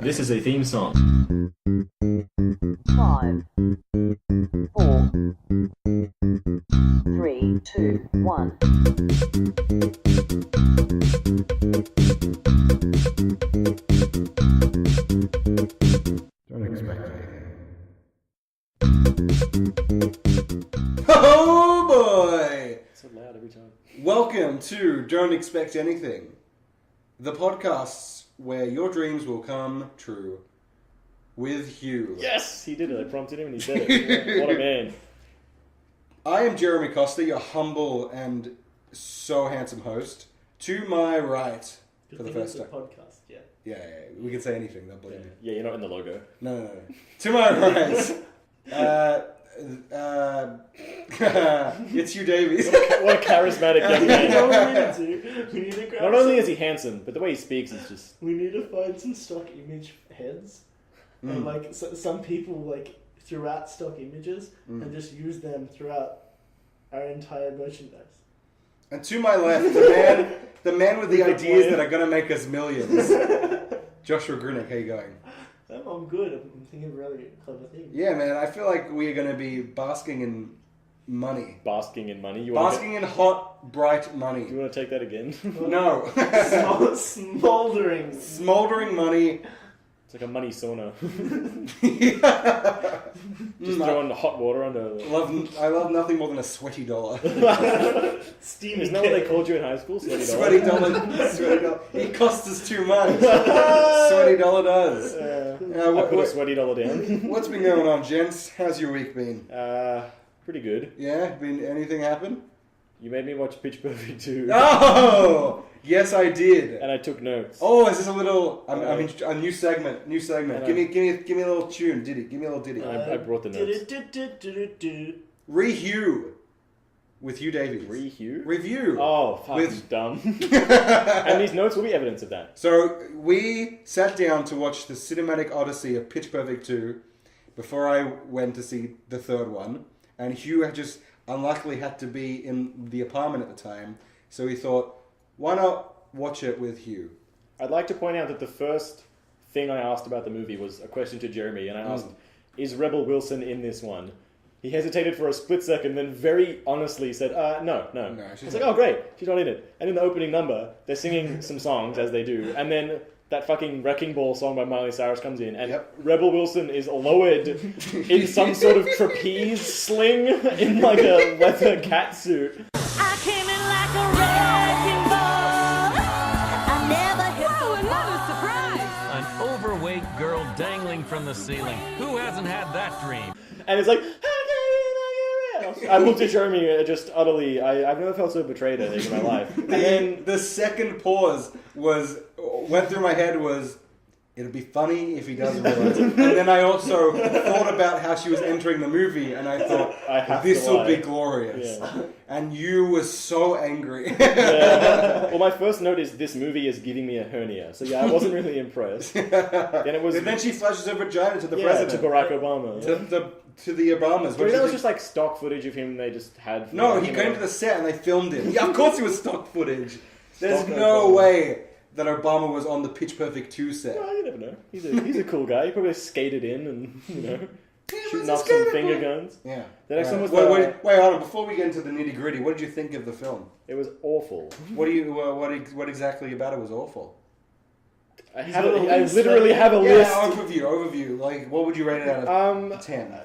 This is a theme song. 5, 4, 3, 2, 1. Don't expect anything. Oh boy! So loud every time. Welcome to Don't Expect Anything, the podcasts where your dreams will come true. With Hugh. Yes! He did it. I prompted him and he did it. What a man. I am Jeremy Costa, your humble and so handsome host. To my right, for the first time. Podcast, yeah. Yeah, we can say anything, they'll believe me. Yeah, you're not in the logo. No. To my right, it's Hugh Davies. What a charismatic young man. We need to grab Not only is he handsome, but the way he speaks is just... We need to find some stock image heads. And like some people like threw out stock images and just use them throughout our entire merchandise. And to my left, the man with the ideas that are going to make us millions. Joshua Grunick, how you going? I'm good. I'm thinking of really clever things. Yeah, man, I feel like we are going to be basking in money. Basking in money. Basking in hot, bright money. Do you want to take that again? No. Smoldering. Smoldering money. It's like a money sauna. Yeah. Just throwing hot water under... I love nothing more than a sweaty dollar. Steamy. Isn't that what they called you in high school? Sweaty dollar? Sweaty dollar. Sweaty dollar. It costs us too much. Sweaty dollar does. I put a sweaty dollar down. What's been going on, gents? How's your week been? Pretty good. Yeah? Been anything happen? You made me watch Pitch Perfect 2. Oh! Yes, I did. And I took notes. Oh, is this a little... I mean, a new segment. Give me a little tune, ditty. Give me a little ditty. I brought the notes. ReHuw with Hugh Davies. ReHuw? Review. Oh, fuck, With- he's dumb. And these notes will be evidence of that. So we sat down to watch the cinematic odyssey of Pitch Perfect 2 before I went to see the third one. And Hugh had just unluckily had to be in the apartment at the time. So he thought, why not watch it with Hugh? I'd like to point out that the first thing I asked about the movie was a question to Jeremy, and I asked, is Rebel Wilson in this one? He hesitated for a split second, then very honestly said, no. I was like, oh great, she's not in it. And in the opening number, they're singing some songs, as they do, and then that fucking Wrecking Ball song by Miley Cyrus comes in, and Rebel Wilson is lowered in some sort of trapeze sling in like a leather catsuit. I came in like a wrecking ball. I never hit An overweight girl dangling from the ceiling. Who hasn't had that dream? And it's like, I looked at Jeremy just utterly, I've never felt so betrayed, I think, in my life. And then The second pause went through my head was, it'll be funny if he does realize it. And then I also thought about how she was entering the movie, and I thought, this will be glorious. Yeah. And you were so angry. Yeah. Well, my first note is this movie is giving me a hernia. So yeah, I wasn't really impressed. Then it was... And then she flashes her vagina to the to president. Barack Obama. To the Obamas. But that was just like stock footage of him they just had. No, he came to the set and they filmed him. Yeah, of course it was stock footage. There's Stock no Obama. way that Obama was on the Pitch Perfect 2 set. Well, you never know. He's a cool guy. He probably skated in and, shooting was a off some skater finger boy. guns. Yeah. The next one was wait, hold on. Before we get into the nitty gritty, what did you think of the film? It was awful. What exactly about it was awful? I literally have a list. Overview. Like, what would you rate it out of 10?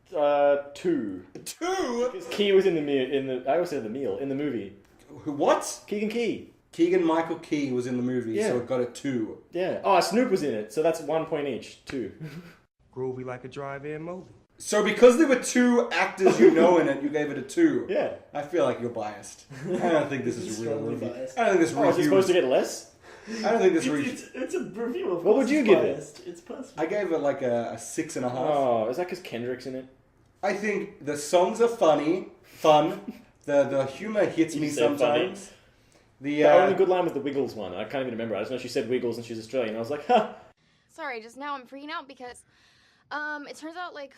2. 2? Because Key was in the I always said the meal in the movie. What? Keegan Key. Keegan-Michael Key was in the movie, Yeah. so it got a 2. Yeah. Oh, Snoop was in it, so that's 1 point each. 2. Groovy like a drive-in movie. So because there were 2 actors in it, you gave it a 2. Yeah. I feel like you're biased. I don't think this is a real Strongly review. biased. I don't think this Oh, is it review. supposed to get less? I don't think this review. It's a review of What would you give it? biased. It's personal. I gave it like a 6.5. Oh, is that because Kendrick's in it? I think the songs are fun. The humor hits me You said funny. sometimes. The only good line was the Wiggles one. I can't even remember. I just know she said Wiggles and she's Australian. I was like, ha! Sorry, just now I'm freaking out because, it turns out, like,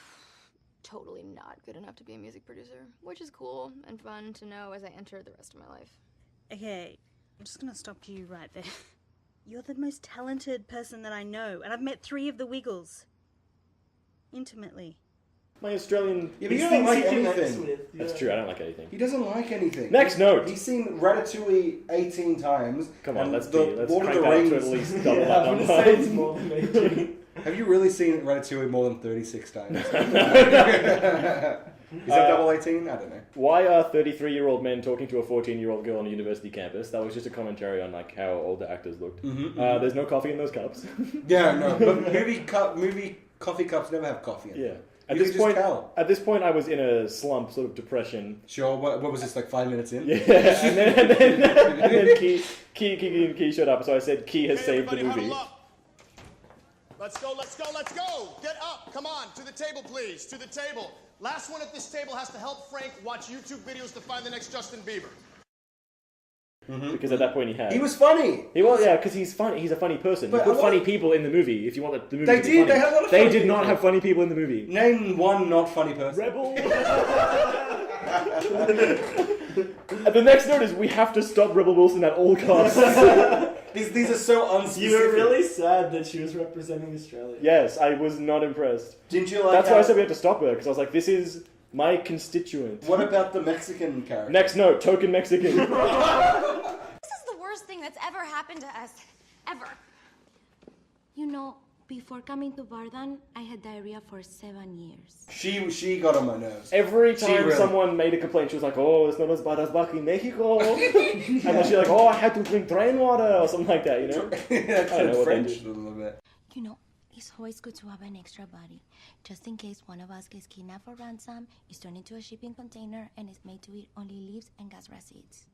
totally not good enough to be a music producer, which is cool and fun to know as I enter the rest of my life. Okay, I'm just gonna stop you right there. You're the most talented person that I know, and I've met 3 of the Wiggles. Intimately. My Australian... Yeah, but you don't like anything. That's true, I don't like anything. He doesn't like anything. Next note. He's seen Ratatouille 18 times. Come on, let's Lord crank of the that up Rings. to at least double that I'm number. gonna say it's more than 18. Have you really seen Ratatouille more than 36 times? Is that double 18? I don't know. Why are 33-year-old men talking to a 14-year-old girl on a university campus? That was just a commentary on like how old the actors looked. There's no coffee in those cups. Yeah, no. But movie coffee cups never have coffee in them. Yeah. At this point, I was in a slump, sort of depression. Sure. What was this, like 5 minutes in? Yeah, and then Key showed up, so I said Key has saved the movie. Let's go, let's go, let's go! Get up! Come on, to the table, please. To the table. Last one at this table has to help Frank watch YouTube videos to find the next Justin Bieber. Because at that point He was funny! He was, yeah, because he's funny. He's a funny person. But you put funny people in the movie if you want the movie They to be did, funny. they had a lot of They funny did not people. have funny people in the movie. Name one not funny person. Rebel! And the next note is we have to stop Rebel Wilson at all costs. These are so unspecific. You were really sad that she was representing Australia. Yes, I was not impressed. Didn't you like That's why I said we had to stop her, because I was like, this is my constituent. What about the Mexican character? Next note, token Mexican. This is the worst thing that's ever happened to us. Ever. You know, before coming to Bardan, I had diarrhea for 7 years. She got on my nerves. Every time really- someone made a complaint, she was like, oh, it's not as bad as back in Mexico. And then she's like, oh, I had to drink drain water, or something like that, you know? That's I don't know what French they a do. little bit. You know, it's always good to have an extra body. Just in case one of us gets kidnapped for ransom, is turned into a shipping container, and is made to eat only leaves and gas receipts.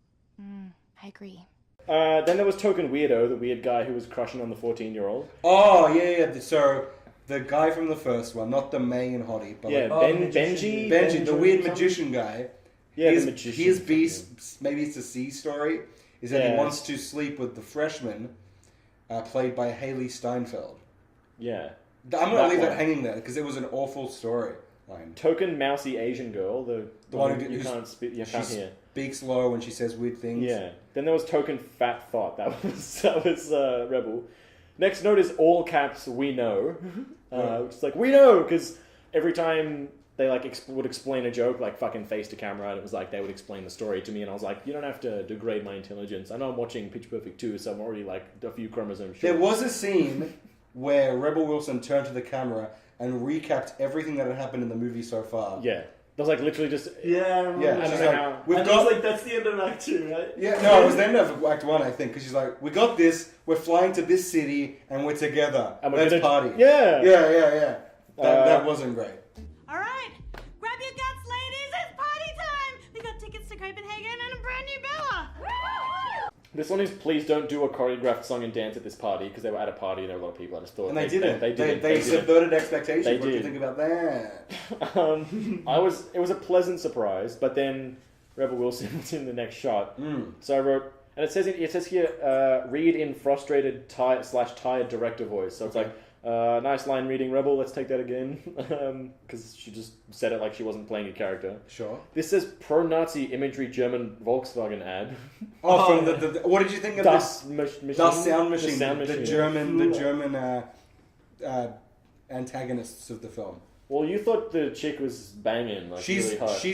I agree. Then there was Token Weirdo, the weird guy who was crushing on the 14-year-old. Oh, yeah. So, the guy from the first one, not the main hottie, but Yeah, like, Benji, the weird magician guy. Yeah, his, the magician. His beast, maybe it's a C story, is that he Yeah. wants to sleep with the freshman, played by Haley Steinfeld. Yeah. I'm going to leave one. that hanging there, because it was an awful storyline. Token mousy Asian girl, the one who you can't speak, you can't hear. Speaks low when she says weird things. Yeah. Then there was Token Fat Thought. That was Rebel. Next note is all caps. We know. Which is like we know because every time they like would explain a joke like fucking face to camera, and it was like they would explain the story to me, and I was like, you don't have to degrade my intelligence. I know I'm watching Pitch Perfect 2, so I'm already like a few chromosomes short. There was a scene where Rebel Wilson turned to the camera and recapped everything that had happened in the movie so far. Yeah. That was like literally just... Yeah, Yeah, she's like, we've and got... it was like, that's the end of Act 2, right? Yeah, no, it was the end of Act 1, I think, because she's like, we got this, we're flying to this city, and we're together. And we're Let's gonna... party. Yeah! Yeah. That wasn't great. All right, grab your guts, ladies. It's party time. We got tickets to Copenhagen and a brand new Bella. This one is please don't do a choreographed song and dance at this party, because they were at a party and there were a lot of people. I just thought And they didn't. They didn't. They subverted expectations. They What do you did. think about that? It was a pleasant surprise, but then Rebel Wilson was in the next shot. So I wrote, and it says here, read in frustrated tired director voice. So it's like, nice line reading, Rebel. Let's take that again, because she just said it like she wasn't playing a character. Sure. This says pro-Nazi imagery German Volkswagen ad. Oh, from the what did you think of Das this? Machine? Das Sound Machine. The sound The machine. German antagonists of the film. Well, you thought the chick was banging, like really hot.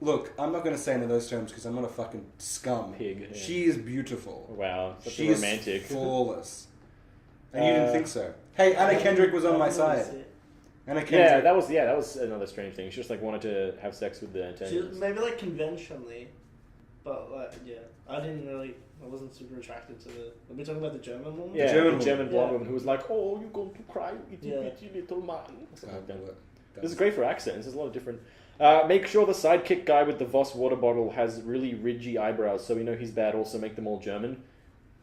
Look, I'm not going to say any of those terms because I'm not a fucking scum. Pig. Yeah. She is beautiful. Wow, such She a is romantic. flawless. And you didn't think so. Hey, Anna Kendrick was on my side. Anna Kendrick. Yeah, that was another strange thing. She just like wanted to have sex with the antagonist. Maybe like conventionally, but like I wasn't super attracted to the. Are we talking about the German woman? Yeah, the German blonde Yeah. woman who was like, "Oh, you're going to cry, itty bitty little man." This is great for accents. There's a lot of different. Make sure the sidekick guy with the Voss water bottle has really ridgy eyebrows, so we know he's bad. Also, make them all German.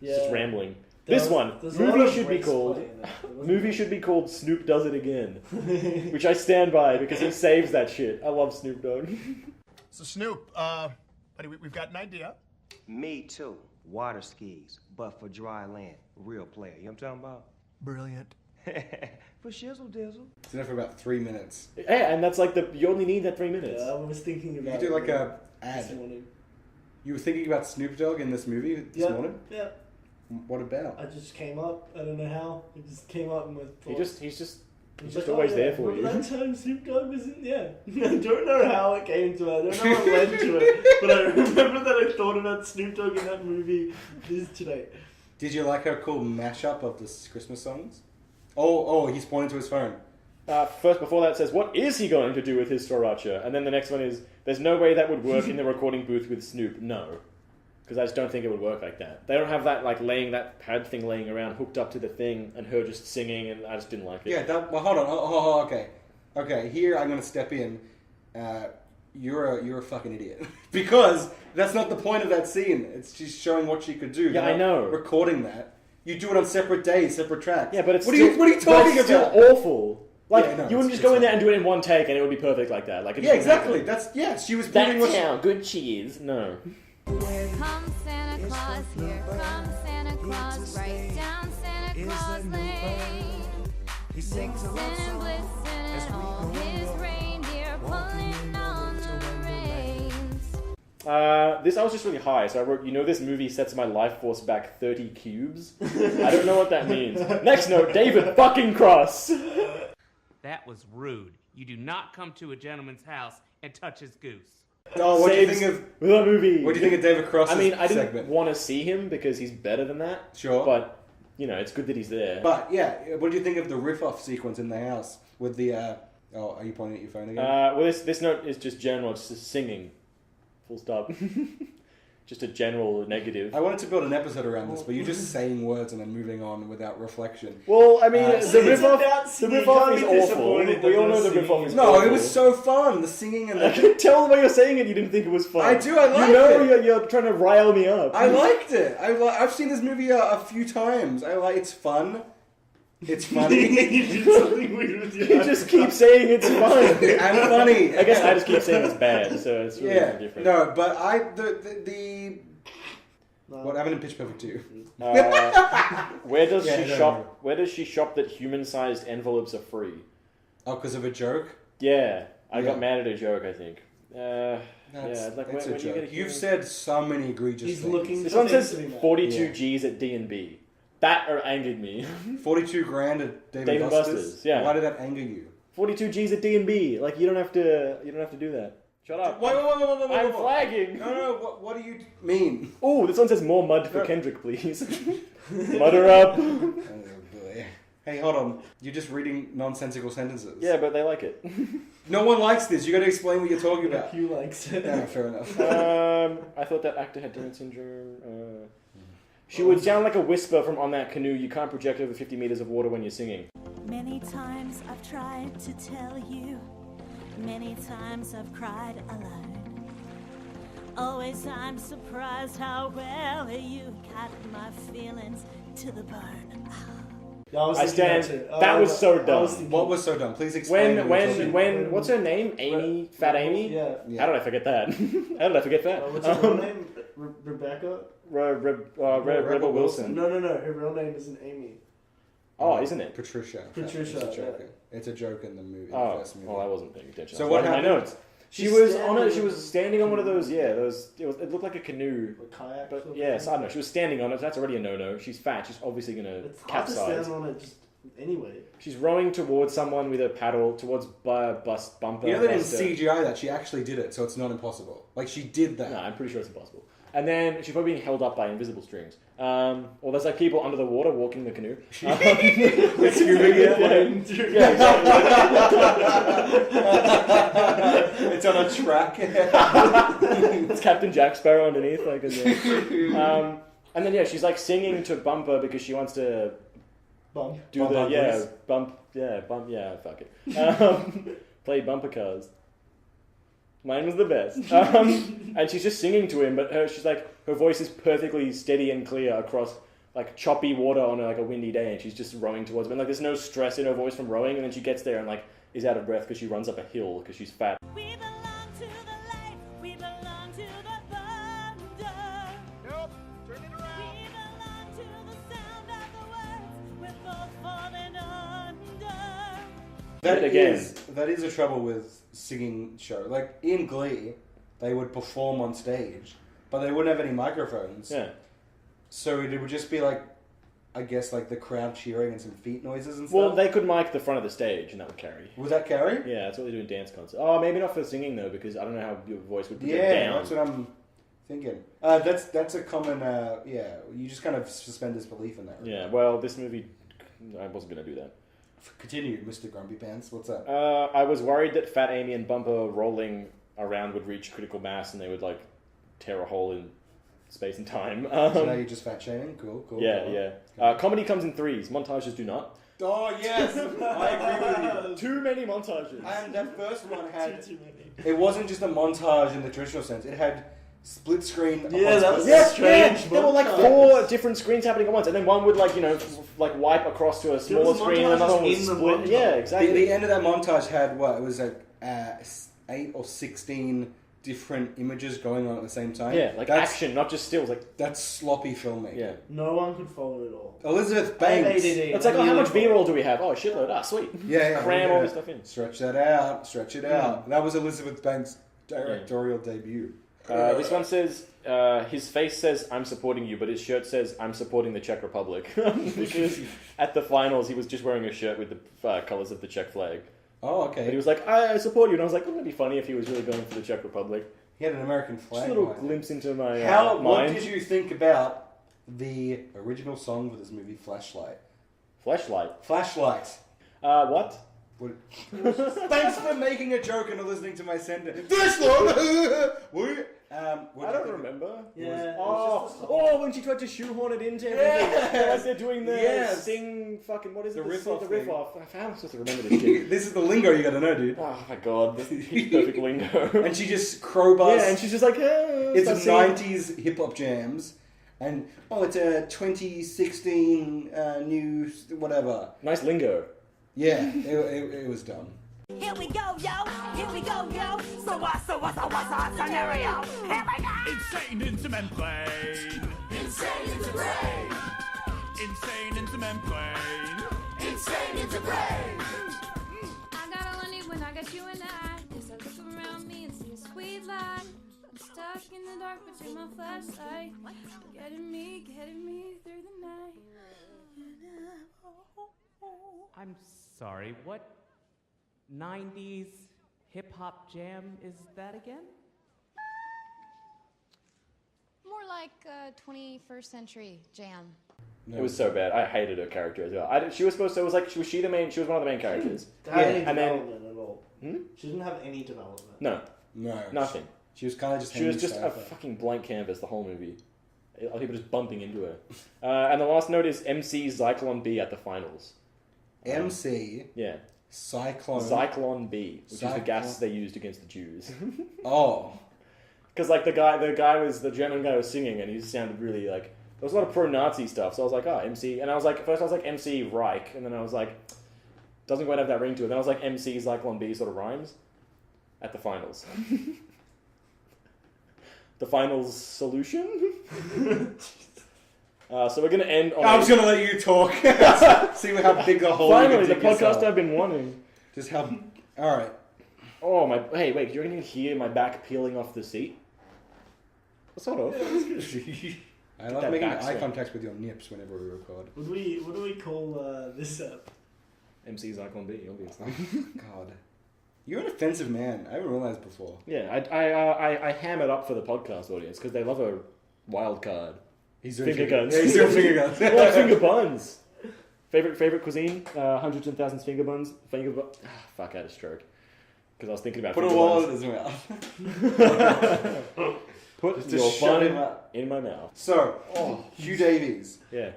It's just rambling. This one movie should be called. Movie should be called Snoop Does It Again, which I stand by because he saves that shit. I love Snoop Dogg. So Snoop, buddy, we've got an idea. Me too. Water skis, but for dry land. Real player. You know what I'm talking about? Brilliant. For shizzle dizzle. It's enough for about 3 minutes. Yeah, and that's like you only need that 3 minutes. Yeah, I was thinking about. You do like a this ad. morning. You were thinking about Snoop Dogg in this movie this morning? Yeah. What about? I just came up. I don't know how. It just came up in my thoughts. He's just like, always there for you. Remember that time Snoop Dogg was in there? I don't know how it came to it. I don't know what led to it. But I remember that I thought about Snoop Dogg in that movie today. Did you like our cool mashup of the Christmas songs? Oh, he's pointing to his phone. First, before that, says, what is he going to do with his sriracha? And then the next one is, there's no way that would work in the recording booth with Snoop. No. Because I just don't think it would work like that. They don't have that, like, that pad thing laying around hooked up to the thing and her just singing, and I just didn't like it. Yeah, hold on. Oh, okay. Okay, here I'm going to step in. You're a fucking idiot. Because that's not the point of that scene. It's just showing what she could do. Yeah, I know. Recording that. You do it on separate days, separate tracks. Yeah, but it's what are you talking it's about? Still awful. Like, Yeah, no, you wouldn't just go in there and do it in one take and it would be perfect like that. Like, Yeah, exactly. She was putting That's how good she is. No. Here comes Santa Claus, here comes Santa Claus, right down Santa Claus Lane. Vixen and Blitzen and all his reindeer pulling on the reins. This I was just really high, so I wrote, this movie sets my life force back 30 cubes. I don't know what that means. Next note, David fucking Cross. That was rude. You do not come to a gentleman's house and touch his goose. Oh, what do you think of that movie? What do you think of David Cross's segment? I didn't want to see him because he's better than that. Sure. But, it's good that he's there. But, yeah, what do you think of the riff-off sequence in the house with the, are you pointing at your phone again? Well, this note is just general, it's just singing. Full stop. Just a general negative. I wanted to build an episode around this, but you're just saying words and then moving on without reflection. Well, I mean, the riff-off is awful. We all know the riff-off is awful. No, it was so fun. The singing and the... I can tell the way you're saying it, you didn't think it was fun. I do, I liked it. You're trying to rile me up. I liked it. I've seen this movie a few times. It's fun. It's funny. You did something weird with your You just keep saying it's fun. And funny. I guess I just keep saying it's bad, so it's really different. No, but what happened in Pitch Perfect 2? Where does she shop? Where does she shop that human-sized envelopes are free? Oh, because of a joke? Yeah, I got mad at a joke. I think. That's a joke. You've said so many egregious things. This one says 42 G's at D&B. That angered me. 42 grand at Dave & Buster's? Yeah. Why did that anger you? 42 G's at D&B. Like, you don't have to do that. Shut up. Wait, I'm flagging. No, what do you mean? Oh, this one says more mud for Kendrick, please. Mud her up. Oh, boy. Hey, hold on. You're just reading nonsensical sentences. Yeah, but they like it. No one likes this. You got to explain what you're talking about. Hugh likes it. Yeah, fair enough. I thought that actor had Down syndrome. She would sound like a whisper from On That Canoe. You can't project over 50 meters of water when you're singing. Many times I've tried to tell you. Many times I've cried alone. Always I'm surprised how well you got my feelings to the bone. I stand. That was so dumb. What was so dumb? Please explain. When what's her name? Amy? Fat Amy? Yeah. How did I forget that? How did I forget that? What's her real name? Rebecca? Rebel Wilson. No. Her real name isn't Amy. Oh, isn't it? Patricia. Patricia. It's a joke. It's a joke in the movie. Oh, the first movie. well, I wasn't paying attention. So what happened? My notes. She was standing on one of those. Yeah, it looked like a canoe. A kayak. But yes, I don't know. She was standing on it. That's already a no-no. She's fat. She's obviously gonna capsize. It's hard to stand on it just anyway. She's rowing towards someone with a paddle towards bus bumper. You know they didn't CGI that. She actually did it, so it's not impossible. Like she did that. No, I'm pretty sure it's impossible. And then she's probably being held up by invisible strings. Or there's like people under the water walking the canoe. With scuba gear. Yeah, exactly. It's on a track. It's Captain Jack Sparrow underneath, like. And then she's like singing to Bumper because she wants to bump. Fuck it. Play bumper cars. Mine was the best. And she's just singing to him, but she's like, her voice is perfectly steady and clear across like choppy water on like a windy day, and she's just rowing towards him. And like there's no stress in her voice from rowing, and then she gets there and like is out of breath because she runs up a hill because she's fat. We belong to the light, we belong to the thunder. Nope, turn it around. We belong to the sound of the words, we're both falling under. That is a trouble with singing show. Like in Glee, they would perform on stage, but they wouldn't have any microphones. Yeah. So it would just be like, I guess, like the crowd cheering and some feet noises and stuff? Well, they could mic the front of the stage and that would carry. Would that carry? Yeah, that's what they do in dance concerts. Oh, maybe not for singing though, because I don't know how your voice would project Yeah, down. that's what I'm thinking. That's a common, you just kind of suspend disbelief in that. Right? Yeah, well, this movie, I wasn't going to do that. Continue, Mr. Grumpy Pants. What's up? I was worried that Fat Amy and Bumper rolling around would reach critical mass and they would, like, tear a hole in space and time. So now you're just fat shaming? Cool. Yeah. Comedy comes in threes. Montages do not. Oh, yes! I agree with you. Too many montages. And that first one had... Too many. It wasn't just a montage in the traditional sense. It had split screen. Yeah, that was Yeah, strange. there were like 4 different screens happening at once, and then one would like like wipe across to a smaller screen, and another one would split. Yeah, exactly. The end of that montage had what? It was like 8 or 16 different images going on at the same time. Yeah, like action, not just stills. Like that's sloppy filmmaking. Yeah, no one could follow it all. Elizabeth Banks. It's like, oh, how much B-roll do we have? Oh, shitload. Ah, sweet. Yeah, cram all this stuff in. Stretch that out. Stretch it out. That was Elizabeth Banks' directorial debut. This one says, his face says, I'm supporting you, but his shirt says, I'm supporting the Czech Republic. Because at the finals, he was just wearing a shirt with the colours of the Czech flag. Oh, okay. But he was like, I support you. And I was like, wouldn't it be funny if he was really going for the Czech Republic? He had an American flag. Just a little glimpse into my mind. What did you think about the original song for this movie, Flashlight? Flashlight. What? Thanks for making a joke and listening to my sentence. Flashlight! I don't remember. Yeah. When she tried to shoehorn it into everything. Like they're doing the sing fucking, what is it? The riff off. The riff off. How am I supposed to remember this shit? This is the lingo you gotta know, dude. Oh my god, this is perfect lingo. And she just crowbars. Yeah, and she's just like, it's a 90s hip hop jams. And, it's a 2016 new whatever. Nice lingo. Yeah, it was dumb. Here we go, yo. Here we go, yo. So what's our scenario? Here we go. Insane into membrane. Insane into brain. Insane into membrane. Insane into brain. I got all I need when I got you and I. Yes, I look around me and see a sweet light. I'm stuck in the dark, but you're my flashlight. Getting me through the night. I'm sorry, what 90s hip-hop jam is that again? More like 21st century jam. It was so bad. I hated her character as well. She was supposed to. It was like she was one of the main characters. Any and development at all. Hmm? She didn't have any development. No, nothing. She was kind of just. She was just a fucking blank canvas the whole movie. People just bumping into her. And the last note is MC Zyklon B at the finals. MC. Yeah. Zyklon B, which is the gas they used against the Jews. Oh. Because like the German guy was singing, and he sounded really like there was a lot of pro-Nazi stuff. So I was like, MC, and I was like, at first I was like MC Reich, and then I was like, doesn't quite have that ring to it. Then I was like, MC Zyklon B sort of rhymes at the finals. The finals solution. So we're gonna end on. I'm just gonna let you talk. See how big the hole. Finally, the podcast I've been wanting. Just how. All right. Oh my! Hey, wait! You're gonna hear my back peeling off the seat. Sort of. I love making eye contact with your nips whenever we record. What do we call this up? MC Zyklon B, obviously. God, you're an offensive man. I haven't realized before. Yeah, I ham it up for the podcast audience because they love a wild card. He's doing finger guns. Yeah, he's doing finger guns. Well, finger buns. Favorite cuisine? Hundreds and thousands finger buns. Fuck, I had a stroke. Because I was thinking about put a wallet in his mouth. Put your bun in my mouth. So, Hugh Davies. Yeah.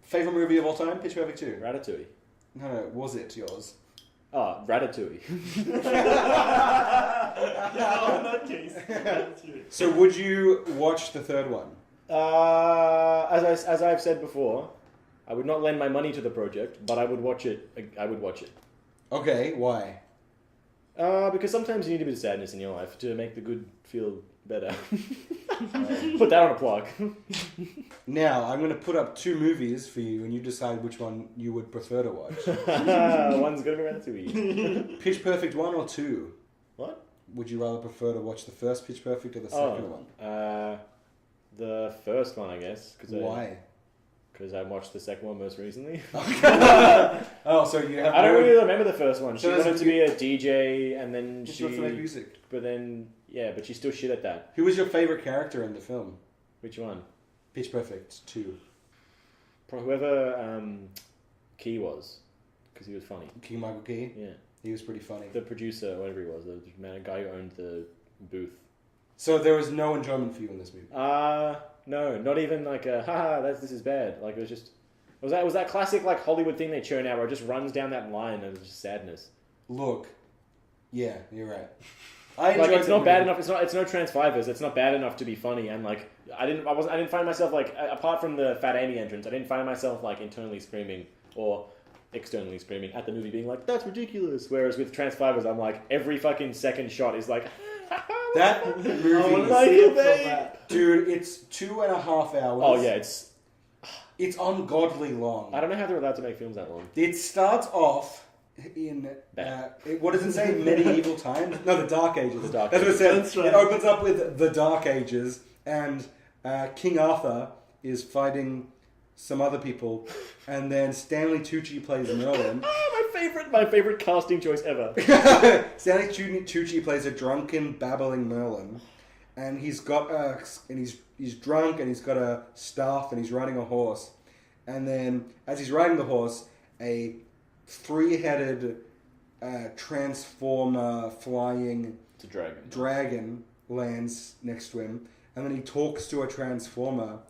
Favorite movie of all time? Pitch Perfect 2. Ratatouille. No, was it yours? Ratatouille. No, in that case. So would you watch the third one? As I've said before, I would not lend my money to the project, but I would watch it. Okay, why? Because sometimes you need a bit of sadness in your life to make the good feel better. Put that on a plug. Now, I'm going to put up 2 movies for you, and you decide which one you would prefer to watch. One's going to be Ratatouille. Pitch Perfect 1 or 2? What? Would you rather prefer to watch the first Pitch Perfect or the second one? The first one, I guess. Why? Because I watched the second one most recently. Oh, so you have... I don't really remember the first one. She So wanted to be a DJ, and then She wants to make music. But then, yeah, but she's still shit at that. Who was your favourite character in the film? Which one? Pitch Perfect 2. Probably whoever Key was, because he was funny. King Michael Key? Yeah. He was pretty funny. The producer, whatever he was, the guy who owned the booth. So there was no enjoyment for you in this movie? No, not even like a, haha, this is bad. Like, it was just... Was that classic, like, Hollywood thing they churn out where it just runs down that line and it's just sadness? Look. Yeah, you're right. It's not bad enough. It's no Transfivers. It's not bad enough to be funny. And like, I didn't find myself like, apart from the Fat Amy entrance, I didn't find myself like internally screaming or externally screaming at the movie, being like, "That's ridiculous." Whereas with Transfivers, I'm like, every fucking second shot is like, that movie, dude, it's 2.5 hours. Oh yeah, it's ungodly long. I don't know how they're allowed to make films that long. It starts off in what does it say? Medieval times? No, the Dark Ages. That's what it says. That's right. It opens up with the Dark Ages, and King Arthur is fighting some other people, and then Stanley Tucci plays Merlin. My favorite casting choice ever. Stanley Tucci plays a drunken, babbling Merlin, and he's got he's drunk, and he's got a staff, and he's riding a horse, and then as he's riding the horse, a three-headed transformer flying dragon lands next to him, and then he talks to a transformer,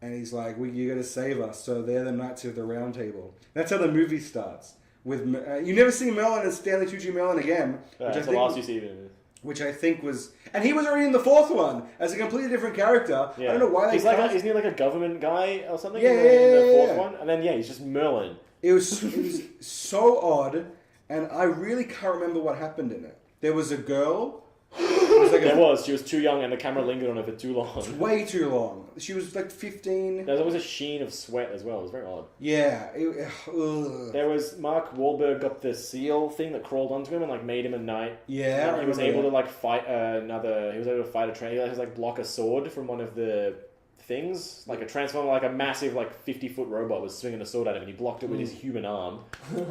and he's like, "You got to save us." So they're the Knights of the Round Table. That's how the movie starts. With you never see Merlin as Stanley Tucci Merlin again. That's the last you see of him. Which I think was, and he was already in the fourth one as a completely different character. Yeah. I don't know why they. Isn't he like a government guy or something? Yeah, in the fourth yeah. one, and then he's just Merlin. It was so odd, and I really can't remember what happened in it. There was a girl. She was too young, and the camera lingered on her for too long. Way too long. She was like 15. There was always a sheen of sweat as well. It was very odd. Yeah. There was Mark Wahlberg got the seal thing that crawled onto him and like made him a knight. Yeah, and he was able to like fight another. He was able to fight a train. He was like block a sword from one of the things, like a transformer, like a massive like 50-foot robot was swinging a sword at him, and he blocked it with his human arm.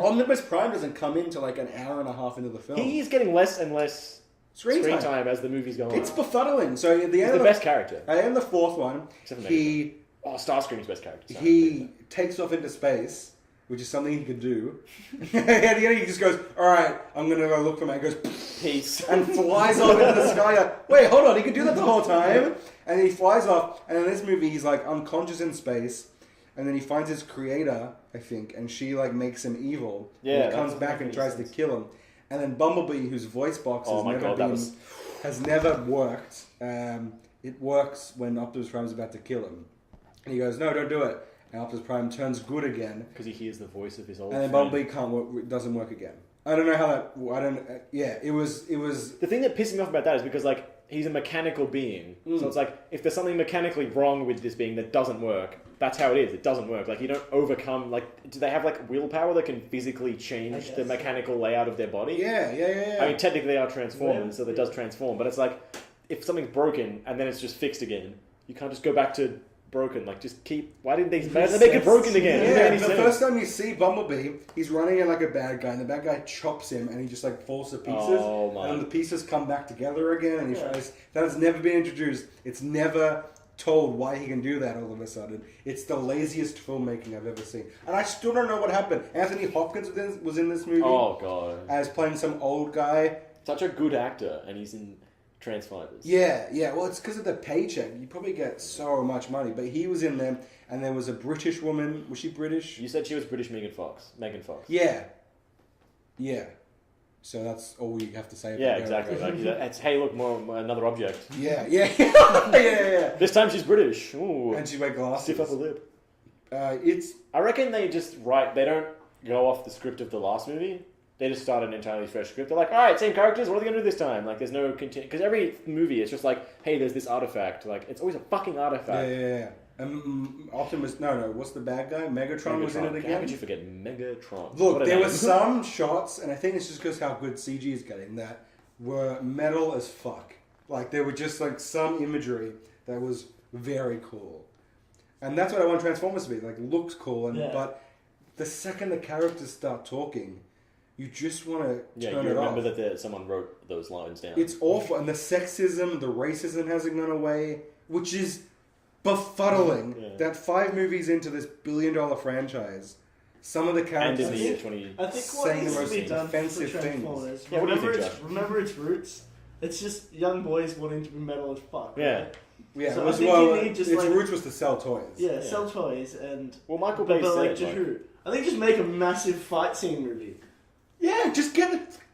Omnibus Prime doesn't come into like an hour and a half into the film. He's getting less and less screen time as the movie's going on. It's befuddling. So at the He's end, the best character. At the end of the fourth one, Starscream's best character. He takes off into space, which is something he could do. And at the end, he just goes, "All right, I'm gonna go look for him." He goes, "Peace," and flies off into the sky. Like, wait, hold on, he could do that the whole time. And then he flies off, and in this movie, he's like unconscious in space. And then he finds his creator, I think, and she like makes him evil. Yeah, and he comes back and tries to kill him. And then Bumblebee, whose voice box has never worked. It works when Optimus Prime's about to kill him. And he goes, "No, don't do it." And Optimus Prime turns good again. Because he hears the voice of his old And then friend. Bumblebee can't work, it doesn't work again. I don't know how that... I don't... yeah, it was... The thing that pissed me off about that is because, like, he's a mechanical being. So it's like, if there's something mechanically wrong with this being that doesn't work, that's how it is. It doesn't work. Like, you don't overcome... Like, do they have, like, willpower that can physically change the mechanical layout of their body? Yeah. I mean, technically they are transformers, so that does transform. But it's like, if something's broken and then it's just fixed again, you can't just go back to broken. Like, just keep... Why didn't they make it broken again? Yeah, the first time you see Bumblebee, he's running in like a bad guy, and the bad guy chops him, and he just like falls to pieces. Oh, my. And the pieces come back together again, and he tries... That has never been introduced. It's never told why he can do that all of a sudden. It's the laziest filmmaking I've ever seen. And I still don't know what happened. Anthony Hopkins was in this movie. Oh, God. As playing some old guy. Such a good actor, and he's in Transfivers. Yeah. Well, it's because of the paycheck. You probably get so much money. But he was in there, and there was a British woman. Was she British? You said she was British Megan Fox. Yeah. So that's all you have to say about her. Yeah, exactly. Like, it's, hey, look, more another object. Yeah. This time she's British. Ooh. And she wears glasses. Stiff upper lip. I reckon they just write... They don't go off the script of the last movie. They just start an entirely fresh script. They're like, all right, same characters. What are they going to do this time? Like, there's no... Because every movie, it's just like, hey, there's this artifact. Like, it's always a fucking artifact. Yeah. Optimus... No. What's the bad guy? Megatron was in it again? How could you forget Megatron? Look, there were some shots, and I think it's just because how good CG is getting, that were metal as fuck. Like, there were just, like, some imagery that was very cool. And that's what I want Transformers to be. Like, looks cool, but the second the characters start talking, you just want to turn it off. Remember that someone wrote those lines down. It's awful. And the sexism, the racism hasn't gone away, which is befuddling. That 5 movies into this billion-dollar franchise, some of the characters and in the year 20... I think what needs to be done for Transformers, remember its roots? It's just young boys wanting to be metal as fuck. Yeah. Right? Yeah, so its roots was to sell toys. Yeah, sell toys and... Well, Michael Bay said... I think just make a massive fight scene movie. Yeah, just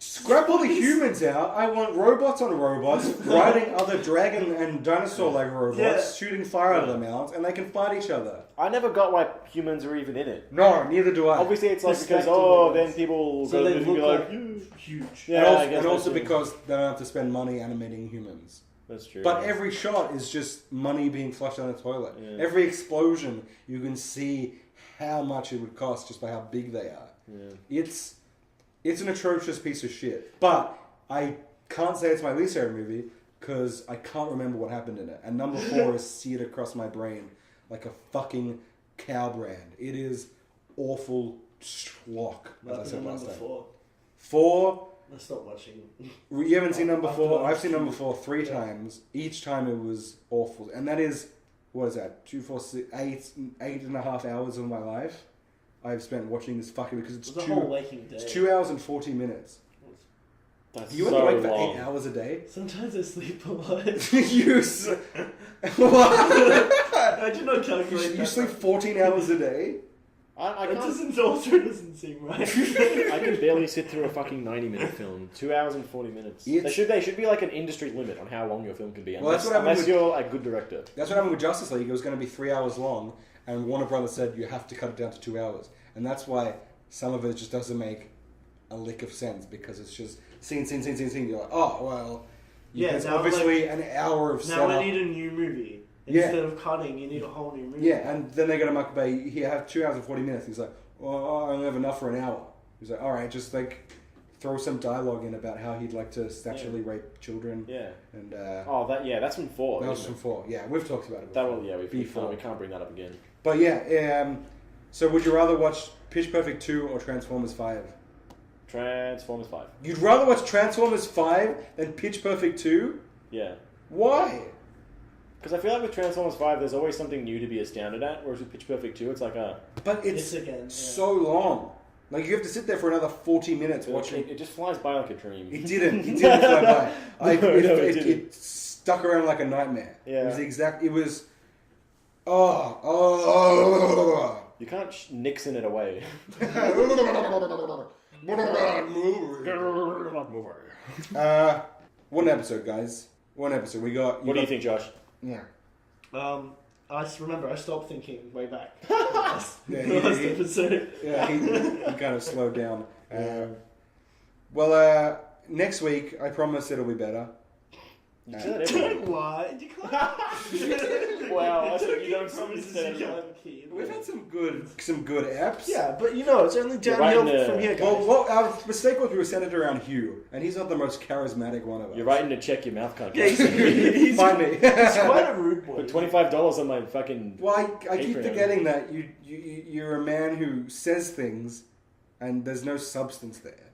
scrap all the humans out. I want robots on robots riding other dragon and dinosaur-like robots, shooting fire out of their mouths, and they can fight each other. I never got why humans are even in it. No, neither do I. Obviously, it's like because then people so go they and look be like huge. Yeah, and also because they don't have to spend money animating humans. That's true. But every shot is just money being flushed down the toilet. Yeah. Every explosion, you can see how much it would cost just by how big they are. Yeah. It's an atrocious piece of shit. But I can't say it's my least favorite movie because I can't remember what happened in it. And number 4 is seared across my brain like a fucking cow brand. It is awful schlock, as I said last time. 4. I stopped watching. You haven't seen number 4? I've seen number 4 3 times. Each time it was awful. And that is, what is that? 2, 4, 6, 8.5 hours of my life I've spent watching this fucking because it's a whole waking day. It's 2 hours and 40 minutes. That's you so awake for long. 8 hours a day? Sometimes I sleep a lot. I did not calculate. You sleep 14 hours a day? It doesn't seem right. I can barely sit through a fucking 90-minute film. 2 hours and 40 minutes. There should be like an industry limit on how long your film can be. Unless you're a good director. That's what happened with Justice League. It was going to be 3 hours long, and Warner Brothers said you have to cut it down to 2 hours. And that's why some of it just doesn't make a lick of sense, because it's just scene. You're like, oh, well, there's obviously an hour of setup. Now I need a new movie. Instead of cutting, you need a whole new movie. Yeah, and then they go to Michael Bay, he have 2 hours and 40 minutes. He's like, oh, I only have enough for an hour. He's like, alright, just like throw some dialogue in about how he'd like to sexually rape children. Yeah. And that's from 4. That was from 4. Yeah, we've talked about it before. Before. We can't bring that up again. But yeah, so would you rather watch Pitch Perfect 2 or Transformers 5? Transformers 5. You'd rather watch Transformers 5 than Pitch Perfect 2? Yeah. Why? Because I feel like with Transformers 5, there's always something new to be astounded at, whereas with Pitch Perfect 2, it's like But it's so long. Like, you have to sit there for another 40 minutes watching... It just flies by like a dream. It didn't fly by. It stuck around like a nightmare. Yeah. It was the exact... It was... You can't Nixon it away. One episode, guys. One episode. What do you think, Josh? Yeah. I just remember I stopped thinking way back. Last episode. Yeah, he kind of slowed down. Next week, I promise it'll be better. Don't lie. You can't. Wow, you don't We've had some good apps. Yeah, but it's only downhill from here, guys. Well, our mistake was we were centered around Hugh, and he's not the most charismatic one of us. You're writing to check your mouth can't. Yeah, he's find me. He's quite a rude boy. Put $25 on my fucking. Well, I keep forgetting that you're a man who says things, and there's no substance there.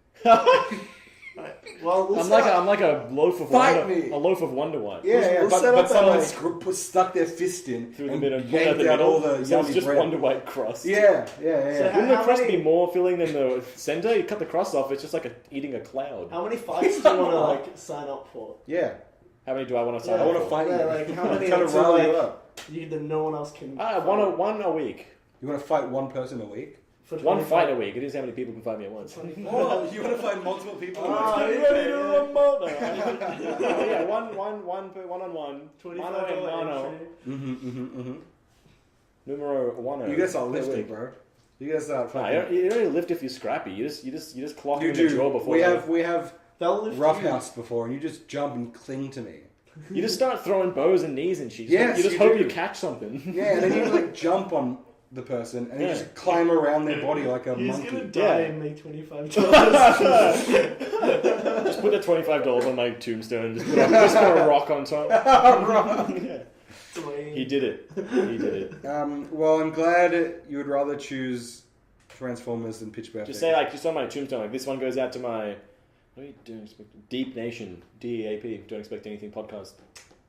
Well, I'm like a loaf of Wonder White. Yeah, but someone stuck their fist in through the middle, yanked out all the so yummy it's just bread. Wonder White crust. Yeah. So Wouldn't the crust be more filling than the center? You cut the crust off; it's just like eating a cloud. How many fights do you want to sign up for? Yeah. How many do I want to sign up for? I want to fight you. Like how many? Kind of rile you up. That no one else can. One a week. You want to fight one person a week? One fight a week. It is how many people can fight me at once. Oh, you want to fight multiple people? Are you ready to rumble? Yeah, one-on-one. $25 Numero 1. You gotta start lifting, bro. You gotta start fucking. You don't really lift if you're scrappy. You just clock him in the jaw before. We have roughhouse before, and you just jump and cling to me. You just start throwing bows and knees and shit. Yes, you just hope you catch something. Yeah, and then you like jump on the person and you just climb around their body like a monkey. He's gonna die and make $25. Just put the $25 on my tombstone and just put a rock on top. He did it. He did it. Well, I'm glad you would rather choose Transformers than Pitch Perfect. Just say, like, just on my tombstone, like, this one goes out to my... Don't expect... Deep Nation. DEAP. Don't expect anything podcast.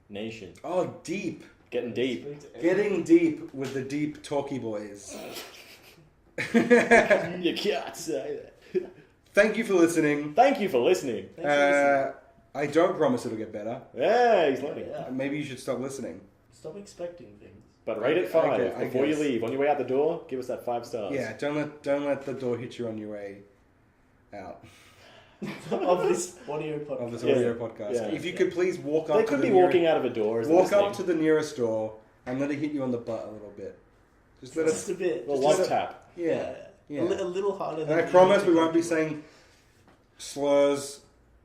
Nation. Oh, deep. Getting deep. Getting deep with the deep talky boys. You can't say that. Thank you for listening. Thank you for listening. I don't promise it'll get better. Yeah, he's learning. Yeah. Maybe you should stop listening. Stop expecting things. But rate it 5 I before you guess. leave. On your way out the door, give us that 5 stars. Yeah, don't let the door hit you on your way out Of this audio podcast. of this audio podcast. Yeah. If you could please walk up They to could the be walking out of a door. As walk up to the nearest door and let it hit you on the butt a little bit. Just let Just it. a bit. Well, Just one a- tap. Yeah. A little harder And than I promise we won't be saying slurs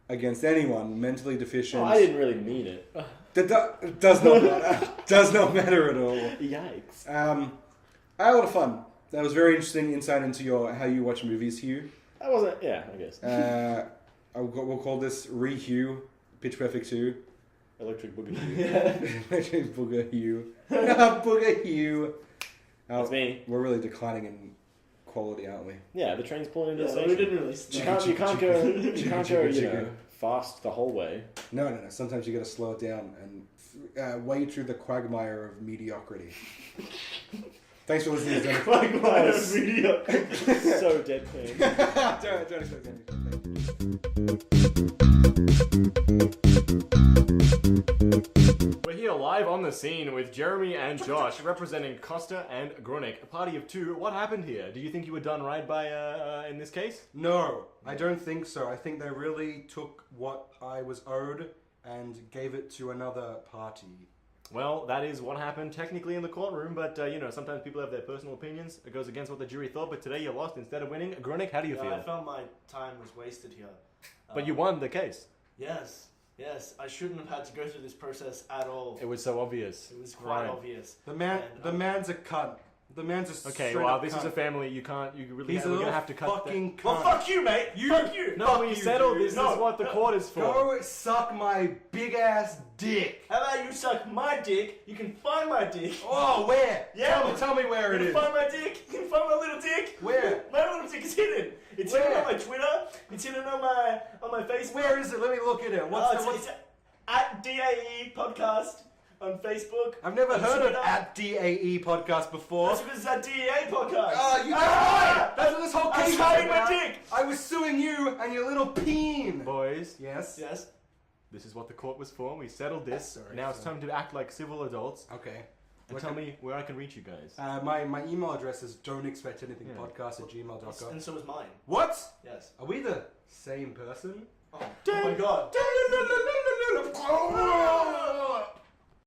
against anyone mentally deficient. Oh, I didn't really mean it. That does not matter. Does not matter at all. Yikes. I had a lot of fun. That was very interesting insight into how you watch movies, Hugh. That wasn't... Yeah, I guess. We'll call this ReHuw, Pitch Perfect 2. Electric Boogaloo. Electric Booger Hugh. Booger Hugh. That's me. We're really declining in quality, aren't we? Yeah, the train's pulling into the Yeah, station. we didn't really You can't go, you know, fast the whole way. No. Sometimes you got to slow it down and wade through the quagmire of mediocrity. Thanks for listening to Dennis. Quagmire of mediocrity. So deadpan. Don't expect anything. We're here live on the scene with Jeremy and Josh, representing Costa and Grunik, a party of 2. What happened here? Do you think you were done right by, in this case? No, I don't think so. I think they really took what I was owed and gave it to another party. Well, that is what happened technically in the courtroom, but, you know, sometimes people have their personal opinions. It goes against what the jury thought, but today you lost instead of winning. Grunik, how do you feel? I felt my time was wasted here. But you won the case. Yes. I shouldn't have had to go through this process at all. It was so obvious. It was quite obvious. The man's a cunt. The man's a Okay, straight well, up this cunt. is a family. You really He's we're a gonna little have to cut fucking cunt. Well, fuck you, mate. Fuck you. No, Fuck we you, settled dude. this. No, This is what the court is for. Go suck my big ass dick. How about you suck my dick? You can find my dick. Oh, where? Yeah, Tell me where it you is. can find my dick. You can find my little dick. Where? My little dick is hidden. It's Where? hidden on my Twitter. It's hidden on my Facebook. Where is it? Let me look at it. It's at DAE podcast on Facebook. I've never on heard Twitter. of at DAE podcast before. That's because it's at DEA podcast. Oh, that's what this whole I'm case is hiding my about. dick. I was suing you and your little peen. Boys, Yes. this is what the court was for. We settled this. Now it's time to act like civil adults. Okay. And tell me where I can reach you guys. My email address is don'texpectanythingpodcast@gmail.com. And so is mine. What? Yes. Are we the same person? Oh my god.